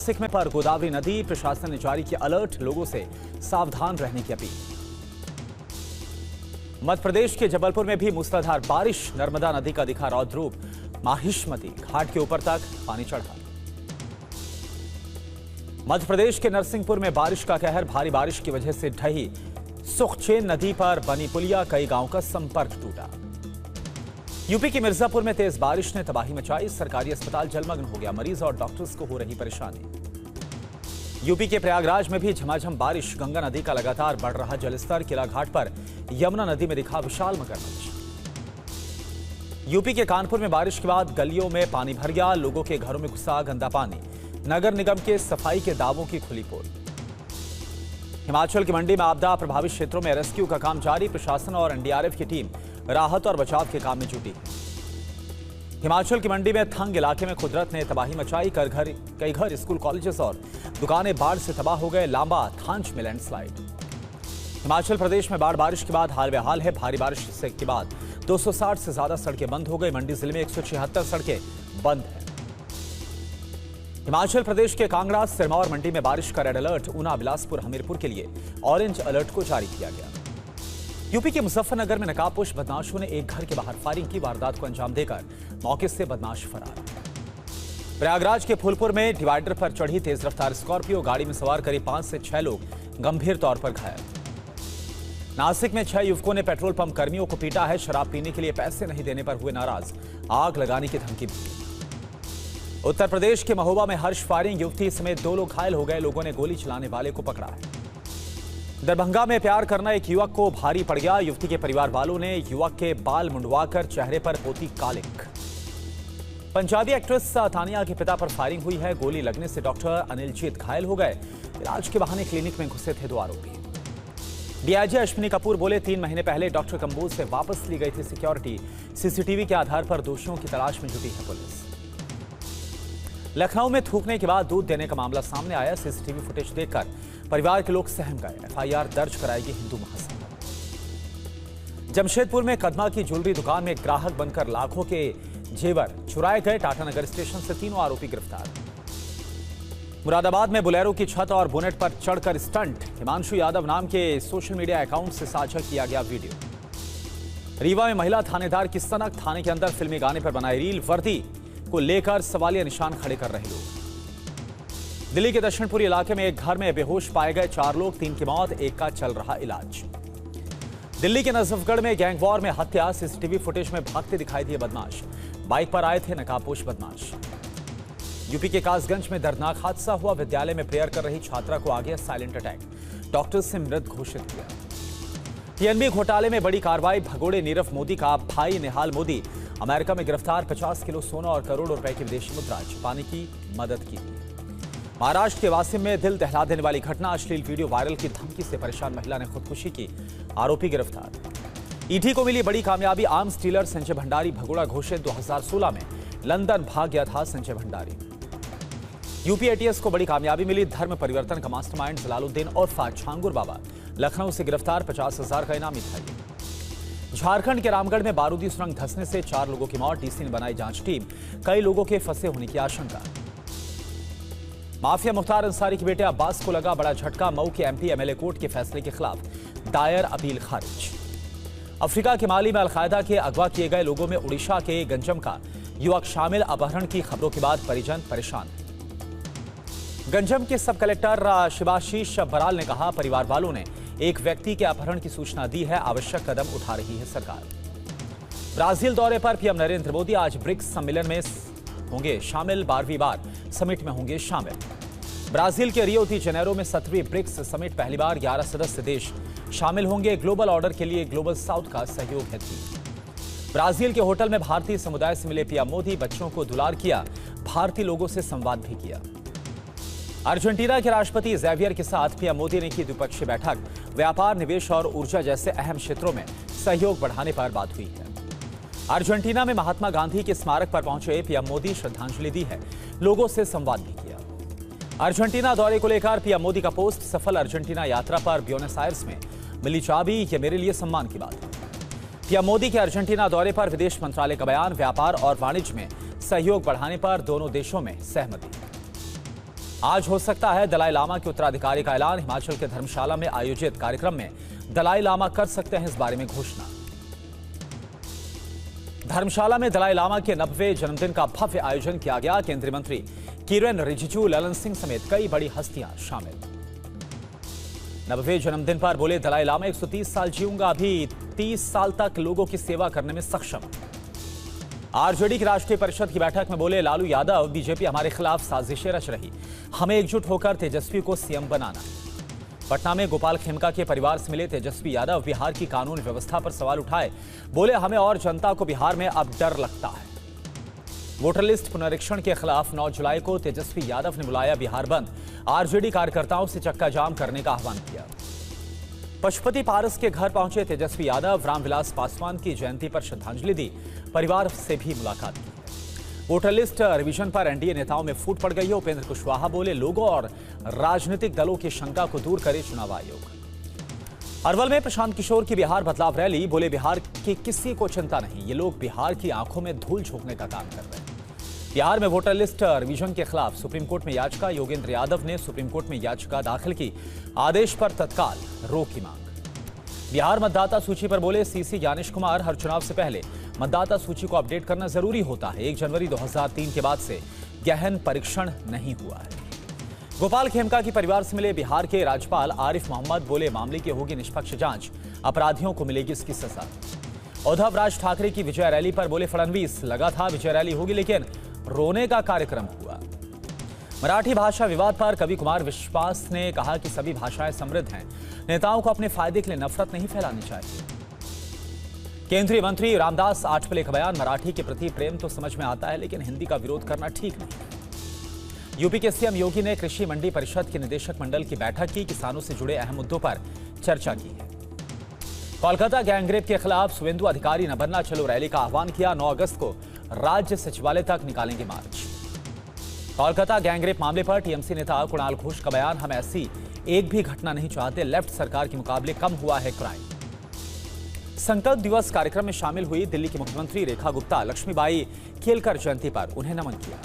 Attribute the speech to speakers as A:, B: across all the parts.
A: नासिक में पर गोदावरी नदी, प्रशासन ने जारी किया अलर्ट, लोगों से सावधान रहने की अपील। मध्य प्रदेश के जबलपुर में भी मूसलाधार बारिश, नर्मदा नदी का दिखा रौद्र रूप, माहिष्मती घाट के ऊपर तक पानी चढ़ा। मध्य प्रदेश के नरसिंहपुर में बारिश का कहर, भारी बारिश की वजह से ढही सुखचैन नदी पर बनी पुलिया, कई गांवों का संपर्क टूटा। यूपी के मिर्जापुर में तेज बारिश ने तबाही मचाई, सरकारी अस्पताल जलमग्न हो गया, मरीज और डॉक्टर्स को हो रही परेशानी। यूपी के प्रयागराज में भी झमाझम बारिश, गंगा नदी का लगातार बढ़ रहा जलस्तर, किला घाट पर यमुना नदी में दिखा विशाल मगरमच्छ। यूपी के कानपुर में बारिश के बाद गलियों में पानी भर गया, लोगों के घरों में घुसा गंदा पानी, नगर निगम के सफाई के दावों की खुली पोल। हिमाचल की मंडी में आपदा प्रभावित क्षेत्रों में रेस्क्यू का काम जारी, प्रशासन और एनडीआरएफ की टीम राहत और बचाव के काम में जुटी है। हिमाचल की मंडी में थंग इलाके में कुदरत ने तबाही मचाई, कई घर, स्कूल, कॉलेजेस और दुकानें बाढ़ से तबाह हो गए, लांबा थांच में लैंडस्लाइड। हिमाचल प्रदेश में बाढ़ बारिश के बाद हाल बेहाल है, भारी बारिश के बाद 260 से ज्यादा सड़कें बंद हो गई, मंडी जिले में 176 सड़कें बंद हैं। हिमाचल प्रदेश के कांगड़ा, सिरमौर मंडी में बारिश का रेड अलर्ट, ऊना, बिलासपुर, हमीरपुर के लिए ऑरेंज अलर्ट को जारी किया गया। यूपी के मुजफ्फरनगर में नकाबपोश बदमाशों ने एक घर के बाहर फायरिंग की, वारदात को अंजाम देकर मौके से बदमाश फरार। प्रयागराज के फूलपुर में डिवाइडर पर चढ़ी तेज रफ्तार स्कॉर्पियो, गाड़ी में सवार करीब 5 से 6 लोग गंभीर तौर पर घायल। नासिक में 6 युवकों ने पेट्रोल पंप कर्मियों को पीटा है, शराब पीने के लिए पैसे नहीं देने पर हुए नाराज, आग लगाने की धमकी दी। उत्तर प्रदेश के महोबा में हर्ष फायरिंग, युवती समेत 2 लोग घायल हो गए, लोगों ने गोली चलाने वाले को पकड़ा है। दरभंगा में प्यार करना एक युवक को भारी पड़ गया, युवती के परिवार वालों ने युवक के बाल मुंडवाकर चेहरे पर पोती कालिक। पंजाबी एक्ट्रेस तानिया के पिता पर फायरिंग हुई है, गोली लगने से डॉक्टर अनिलजीत घायल हो गए, इलाज के बहाने क्लिनिक में घुसे थे 2 आरोपी। डीआईजी अश्विनी कपूर बोले, 3 महीने पहले डॉक्टर कंबोज से वापस ली गई थी सिक्योरिटी, सीसीटीवी के आधार पर दोषियों की तलाश में जुटी है पुलिस। लखनऊ में थूकने के बाद दूध देने का मामला सामने आया, सीसीटीवी फुटेज देखकर परिवार के लोग सहम गए, एफआईआर दर्ज कराएगी हिंदू महासभा। जमशेदपुर में कदमा की ज्वेलरी दुकान में ग्राहक बनकर लाखों के जेवर चुराए गए, टाटानगर स्टेशन से 3 आरोपी गिरफ्तार। मुरादाबाद में बुलेरो की छत और बोनेट पर चढ़कर स्टंट, हिमांशु यादव नाम के सोशल मीडिया अकाउंट से साझा किया गया वीडियो। रीवा में महिला थानेदार की सनक, थाने के अंदर फिल्मी गाने पर बनाई रील, वर्दी को लेकर सवालिया निशान खड़े कर रहे लोग। दिल्ली के दक्षिणपुरी इलाके में एक घर में बेहोश पाए गए 4 लोग, 3 की मौत, एक का चल रहा इलाज। दिल्ली के नजफगढ़ में गैंग वॉर में हत्या, सीसीटीवी फुटेज में भागते दिखाई दिए बदमाश, बाइक पर आए थे नकाबपोश बदमाश। यूपी के कासगंज में दर्दनाक हादसा हुआ, विद्यालय में प्रेयर कर रही छात्रा को आ गया साइलेंट अटैक, डॉक्टर्स से मृत घोषित किया। पीएनबी घोटाले में बड़ी कार्रवाई, भगोड़े नीरव मोदी का भाई निहाल मोदी अमेरिका में गिरफ्तार, 50 किलो सोना और करोड़ों रुपए की विदेशी मुद्रा छिपाने की मदद की। महाराष्ट्र के वासिम में दिल दहला देने वाली घटना, अश्लील वीडियो वायरल की धमकी से परेशान महिला ने खुदकुशी की, आरोपी गिरफ्तार। ईडी को मिली बड़ी कामयाबी, आर्म्स डीलर संजय भंडारी भगोड़ा घोषित, 2016 में लंदन भाग गया था संजय भंडारी। यूपी एटीएस को बड़ी कामयाबी मिली, धर्म परिवर्तन का मास्टरमाइंड जलालुद्दीन उर्फ झांगुर बाबा लखनऊ से गिरफ्तार, 50,000 का इनामी था। झारखंड के रामगढ़ में बारूदी सुरंग धंसने से 4 लोगों की मौत, डीसी ने बनाई जांच टीम, कई लोगों के फंसे होने की आशंका। माफिया मुख्तार अंसारी के बेटे अब्बास को लगा बड़ा झटका, मऊ के एमपी एमएलए कोर्ट के फैसले के खिलाफ दायर अपील खारिज। अफ्रीका के माली में अलकायदा के अगवा किए गए लोगों में उड़ीसा के गंजम का युवक शामिल, अपहरण की खबरों के बाद परिजन परेशान। गंजम के सब कलेक्टर शिवाशीष बराल ने कहा, परिवार वालों ने एक व्यक्ति के अपहरण की सूचना दी है, आवश्यक कदम उठा रही है सरकार। ब्राजील दौरे पर पीएम नरेंद्र मोदी आज ब्रिक्स सम्मेलन में होंगे शामिल, 12वीं बार समिट में होंगे शामिल। ब्राजील के रियो डी जेनेरो में 7वीं ब्रिक्स समिट, पहली बार 11 सदस्य देश शामिल होंगे, ग्लोबल ऑर्डर के लिए ग्लोबल साउथ का सहयोग है। ब्राजील के होटल में भारतीय समुदाय से मिले पीएम मोदी, बच्चों को दुलार किया, भारतीय लोगों से संवाद भी किया। अर्जेंटीना के राष्ट्रपति ज़ेवियर के साथ पीएम मोदी ने की द्विपक्षीय बैठक, व्यापार, निवेश और ऊर्जा जैसे अहम क्षेत्रों में सहयोग बढ़ाने पर बात हुई है। अर्जेंटीना में महात्मा गांधी के स्मारक पर पहुंचे पीएम मोदी, श्रद्धांजलि दी है, लोगों से संवाद भी किया। अर्जेंटीना दौरे को लेकर पीएम मोदी का पोस्ट, सफल अर्जेंटीना यात्रा पर ब्यूनस आयर्स में मिली चाबी, ये मेरे लिए सम्मान की बात है। पीएम मोदी के अर्जेंटीना दौरे पर विदेश मंत्रालय का बयान, व्यापार और वाणिज्य में सहयोग बढ़ाने पर दोनों देशों में सहमति। आज हो सकता है दलाई लामा के उत्तराधिकारी का ऐलान। हिमाचल के धर्मशाला में आयोजित कार्यक्रम में दलाई लामा कर सकते हैं इस बारे में घोषणा। धर्मशाला में दलाई लामा के 90वें जन्मदिन का भव्य आयोजन किया गया। केंद्रीय मंत्री किरेन रिजिजू, ललन सिंह समेत कई बड़ी हस्तियां शामिल। 90वें जन्मदिन पर बोले दलाई लामा 130 साल जीऊंगा, अभी 30 साल तक लोगों की सेवा करने में सक्षम। आरजेडी की राष्ट्रीय परिषद की बैठक में बोले लालू यादव, बीजेपी हमारे खिलाफ साजिशें रच रही, हमें एकजुट होकर तेजस्वी को सीएम बनाना। पटना में गोपाल खेमका के परिवार से मिले तेजस्वी यादव, बिहार की कानून व्यवस्था पर सवाल उठाए। बोले हमें और जनता को बिहार में अब डर लगता है। वोटर लिस्ट पुनरीक्षण के खिलाफ 9 जुलाई को तेजस्वी यादव ने बुलाया बिहार बंद। आरजेडी कार्यकर्ताओं से चक्का जाम करने का आह्वान किया। पशुपति पारस के घर पहुंचे तेजस्वी यादव, रामविलास पासवान की जयंती पर श्रद्धांजलि दी, परिवार से भी मुलाकात की। वोटर लिस्ट रिवीजन पर एनडीए नेताओं में फूट पड़ गई है। उपेंद्र कुशवाहा बोले लोगों और राजनीतिक दलों की शंका को दूर करे चुनाव आयोग। अरवल में प्रशांत किशोर की बिहार बदलाव रैली, बोले बिहार की किसी को चिंता नहीं, ये लोग बिहार की आंखों में धूल झोंकने का काम कर रहे हैं। बिहार में वोटर लिस्ट रिवीजन के खिलाफ सुप्रीम कोर्ट में याचिका, योगेंद्र यादव ने सुप्रीम कोर्ट में याचिका दाखिल की, आदेश पर तत्काल रोक की मांग। बिहार मतदाता सूची पर बोले सीसी ज्ञानेश कुमार, हर चुनाव से पहले मतदाता सूची को अपडेट करना जरूरी होता है। 1 जनवरी 2003 के बाद से गहन परीक्षण नहीं हुआ है। गोपाल खेमका की परिवार से मिले बिहार के राज्यपाल आरिफ मोहम्मद, बोले मामले की होगी निष्पक्ष जांच, अपराधियों को मिलेगी इसकी सजा। उद्धव राज ठाकरे की विजय रैली पर बोले फडणवीस, लगा था विजय रैली होगी लेकिन रोने का कार्यक्रम हुआ। मराठी भाषा विवाद पर कवि कुमार विश्वास ने कहा कि सभी भाषाएं समृद्ध हैं, नेताओं को अपने फायदे के लिए नफरत नहीं फैलानी चाहिए। केंद्रीय मंत्री रामदास आठवले का बयान, मराठी के प्रति प्रेम तो समझ में आता है लेकिन हिंदी का विरोध करना ठीक नहीं। यूपी के सीएम योगी ने कृषि मंडी परिषद के निदेशक मंडल की बैठक की, किसानों से जुड़े अहम मुद्दों पर चर्चा की है। कोलकाता गैंगरेप के खिलाफ शुभेंदु अधिकारी न बनना चलो रैली का आह्वान किया। 9 अगस्त को राज्य सचिवालय तक निकालेंगे मार्च। कोलकाता गैंगरेप मामले पर टीएमसी नेता कुणाल घोष का बयान, हम ऐसी एक भी घटना नहीं चाहते, लेफ्ट सरकार के मुकाबले कम हुआ है क्राइम। संकल्प दिवस कार्यक्रम में शामिल हुई दिल्ली की मुख्यमंत्री रेखा गुप्ता, लक्ष्मीबाई केलकर जयंती पर उन्हें नमन किया।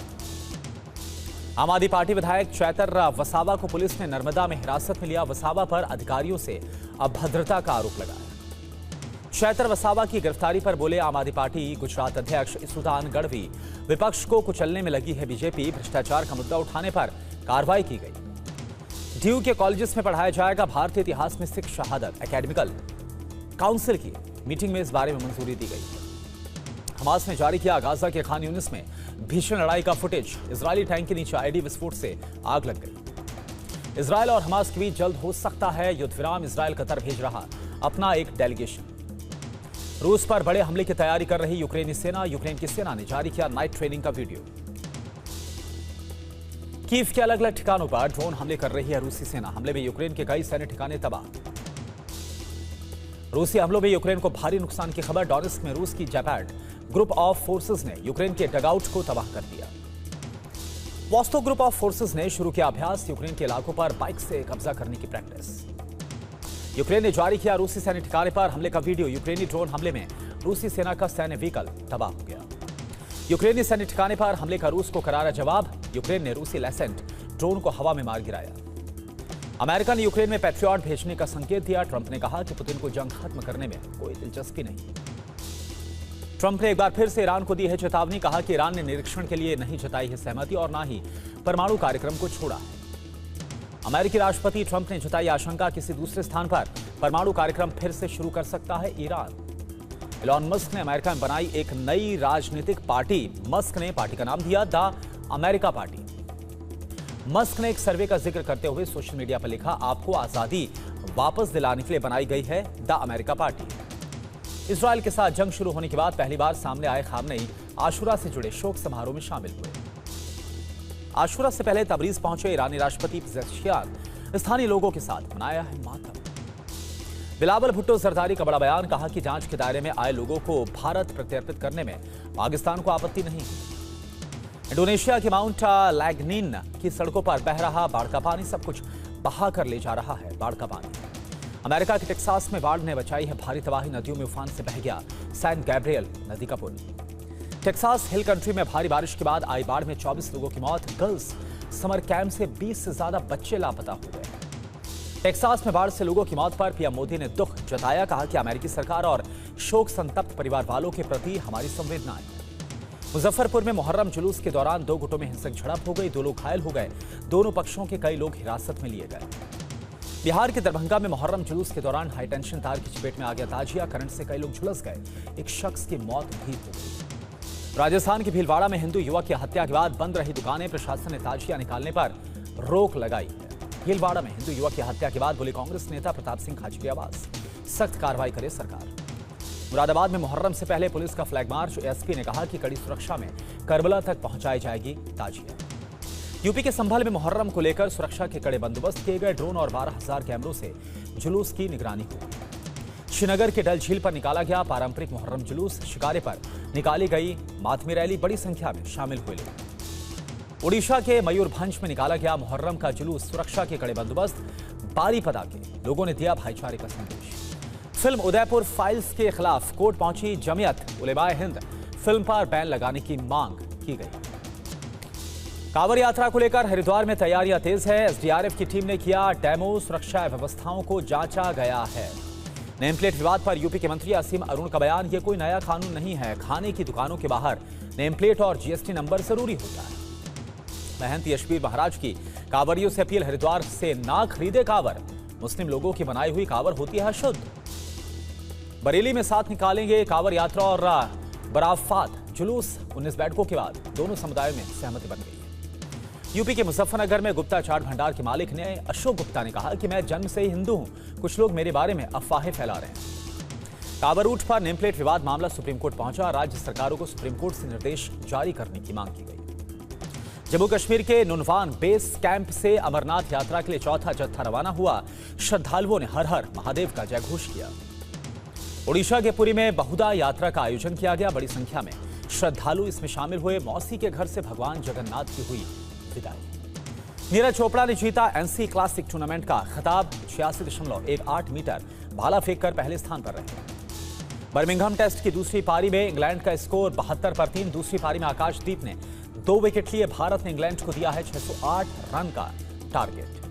A: आम आदमी पार्टी विधायक चैतर वसावा को पुलिस ने नर्मदा में हिरासत में लिया। वसावा पर अधिकारियों से अभद्रता का आरोप लगाया। चैतर वसावा की गिरफ्तारी पर बोले आम आदमी पार्टी गुजरात अध्यक्ष इसुदान गढ़वी, विपक्ष को कुचलने में लगी है बीजेपी, भ्रष्टाचार का मुद्दा उठाने पर कार्रवाई की गई। डीयू के कॉलेजेस में पढ़ाया जाएगा भारतीय इतिहास में सिख शहादत, एकेडमिकल काउंसिल की मीटिंग में इस बारे में मंजूरी दी गई। हमास ने जारी किया गाजा के खान यूनिस में भीषण लड़ाई का फुटेज, इजरायली टैंक के नीचे आईडी विस्फोट से आग लग गई। इजरायल और हमास के बीच जल्द हो सकता है युद्ध विराम, इजरायल कतर भेज रहा अपना एक डेलीगेशन। रूस पर बड़े हमले की तैयारी कर रही यूक्रेनी सेना, यूक्रेन की सेना ने जारी किया नाइट ट्रेनिंग का वीडियो। कीव के अलग अलग ठिकानों पर ड्रोन हमले कर रही है रूसी सेना, हमले में यूक्रेन के कई सैन्य ठिकाने तबाह। रूसी हमलों में यूक्रेन को भारी नुकसान की खबर, डोनेत्स्क में रूस की जैपैड ग्रुप ऑफ फोर्सेस ने यूक्रेन के डगआउट को तबाह कर दिया। वॉस्टो ग्रुप ऑफ फोर्सेस ने शुरू किया अभ्यास, यूक्रेन के इलाकों पर बाइक से कब्जा करने की प्रैक्टिस। यूक्रेन ने जारी किया रूसी सैन्य ठिकाने पर हमले का वीडियो, यूक्रेनी ड्रोन हमले में रूसी सेना का सैन्य व्हीकल तबाह हो गया। यूक्रेनी सैन्य ठिकाने पर हमले का रूस को करारा जवाब, यूक्रेन ने रूसी लैसेंट ड्रोन को हवा में मार गिराया। अमेरिका ने यूक्रेन में पैट्रियट भेजने का संकेत दिया, ट्रंप ने कहा कि पुतिन को जंग खत्म करने में कोई दिलचस्पी नहीं। ट्रंप ने एक बार फिर से ईरान को दी है चेतावनी, कहा कि ईरान ने निरीक्षण के लिए नहीं जताई है सहमति और न ही परमाणु कार्यक्रम को छोड़ा है। अमेरिकी राष्ट्रपति ट्रंप ने जताई आशंका, किसी दूसरे स्थान पर परमाणु कार्यक्रम फिर से शुरू कर सकता है ईरान। एलॉन मस्क ने अमेरिका में बनाई एक नई राजनीतिक पार्टी, मस्क ने पार्टी का नाम दिया द अमेरिका पार्टी। मस्क ने एक सर्वे का जिक्र करते हुए सोशल मीडिया पर लिखा, आपको आजादी वापस दिलाने के लिए बनाई गई है द अमेरिका पार्टी। इजरायल के साथ जंग शुरू होने के बाद पहली बार सामने आए खामनेई आशुरा से जुड़े शोक समारोह में शामिल हुए। आशुरा से पहले तबरीज पहुंचे ईरानी राष्ट्रपति पेज़ेश्कियान, स्थानीय लोगों के साथ मनाया है मातम। बिलावल भुट्टो जरदारी का बड़ा बयान, कहा कि जांच के दायरे में आए लोगों को भारत प्रत्यर्पित करने में पाकिस्तान को आपत्ति नहीं है। इंडोनेशिया के माउंट लैग्निन की सड़कों पर बह रहा बाढ़ का पानी, सब कुछ बहा कर ले जा रहा है बाढ़ का पानी। अमेरिका के टेक्सास में बाढ़ ने बचाई है भारी तबाही, नदियों में उफान से बह गया सैन गैब्रियल नदी का पुल। टेक्सास हिल कंट्री में भारी बारिश के बाद आई बाढ़ में 24 लोगों की मौत, गर्ल्स समर कैंप से 20 से ज्यादा बच्चे लापता हो गए। टेक्सास में बाढ़ से लोगों की मौत पर पीएम मोदी ने दुख जताया। कहा कि अमेरिकी सरकार और शोक संतप्त परिवार वालों के प्रति हमारी संवेदनाएं। मुजफ्फरपुर में मुहर्रम जुलूस के दौरान 2 गुटों में हिंसक झड़प हो गई। 2 लोग घायल हो गए। दोनों पक्षों के कई लोग हिरासत में लिए गए। बिहार के दरभंगा में मुहर्रम जुलूस के दौरान हाईटेंशन तार की चपेट में आ गया ताजिया। करंट से कई लोग झुलस गए। एक शख्स की मौत भी हो गई। राजस्थान के भीलवाड़ा में हिंदू युवक की हत्या के बाद बंद रही दुकानें, प्रशासन ने ताजिया निकालने पर रोक लगाई है। भीलवाड़ा में हिंदू युवक की हत्या के बाद बोले कांग्रेस नेता प्रताप सिंह खाची की आवाज, सख्त कार्रवाई करे सरकार। मुरादाबाद में मुहर्रम से पहले पुलिस का फ्लैग मार्च। एसपी ने कहा कि कड़ी सुरक्षा में करबला तक पहुंचाई जाएगी ताजिया। यूपी के संभल में मुहर्रम को लेकर सुरक्षा के कड़े बंदोबस्त किए गए। ड्रोन और 12,000 कैमरों से जुलूस की निगरानी हुई। श्रीनगर के डल झील पर निकाला गया पारंपरिक मुहर्रम जुलूस। शिकारे पर निकाली गई मातमी रैली, बड़ी संख्या में शामिल हुए लोग। ओडिशा के मयूरभंज में निकाला गया मुहर्रम का जुलूस। सुरक्षा के कड़े बंदोबस्त, बारी पदाके, लोगों ने दिया भाईचारे का संदेश। फिल्म उदयपुर फाइल्स के खिलाफ कोर्ट पहुंची जमियत उलेमाए हिंद। फिल्म पर बैन लगाने की मांग की गई। कांवड़ यात्रा को लेकर हरिद्वार में तैयारियां तेज है। एसडीआरएफ की टीम ने किया डेमो। सुरक्षा व्यवस्थाओं को जांचा गया है। नेम प्लेट विवाद पर यूपी के मंत्री असीम अरुण का बयान, ये कोई नया कानून नहीं है। खाने की दुकानों के बाहर नेम प्लेट और जीएसटी नंबर जरूरी होता है। महंत यशवीर महाराज की कांवड़ियों से अपील, हरिद्वार से ना खरीदे कांवड़। मुस्लिम लोगों की बनाई हुई कांवड़ होती है शुद्ध। बरेली में साथ निकालेंगे कांवड़ यात्रा और बराफात जुलूस। 19 बैठकों के बाद दोनों समुदायों में सहमति बन गई है। यूपी के मुजफ्फरनगर में गुप्ता चाट भंडार के मालिक ने अशोक गुप्ता ने कहा कि मैं जन्म से ही हिंदू हूं, कुछ लोग मेरे बारे में अफवाहें फैला रहे हैं। कांवड़ रूट पर नेम प्लेट विवाद मामला सुप्रीम कोर्ट पहुंचा। राज्य सरकारों को सुप्रीम कोर्ट से निर्देश जारी करने की मांग की गई। जम्मू कश्मीर के नुनवान बेस कैंप से अमरनाथ यात्रा के लिए चौथा जत्था रवाना हुआ। श्रद्धालुओं ने हर हर महादेव का जयघोष किया। ओडिशा के पुरी में बहुदा यात्रा का आयोजन किया गया। बड़ी संख्या में श्रद्धालु इसमें शामिल हुए। मौसी के घर से भगवान जगन्नाथ की हुई विदाई। नीरज चोपड़ा ने जीता एनसी क्लासिक टूर्नामेंट का खिताब। 86.18 मीटर भाला फेंककर पहले स्थान पर रहे। बर्मिंघम टेस्ट की दूसरी पारी में इंग्लैंड का स्कोर 72 पर 3। दूसरी पारी में आकाशदीप ने 2 विकेट लिए। भारत ने इंग्लैंड को दिया है 608 रन का टारगेट।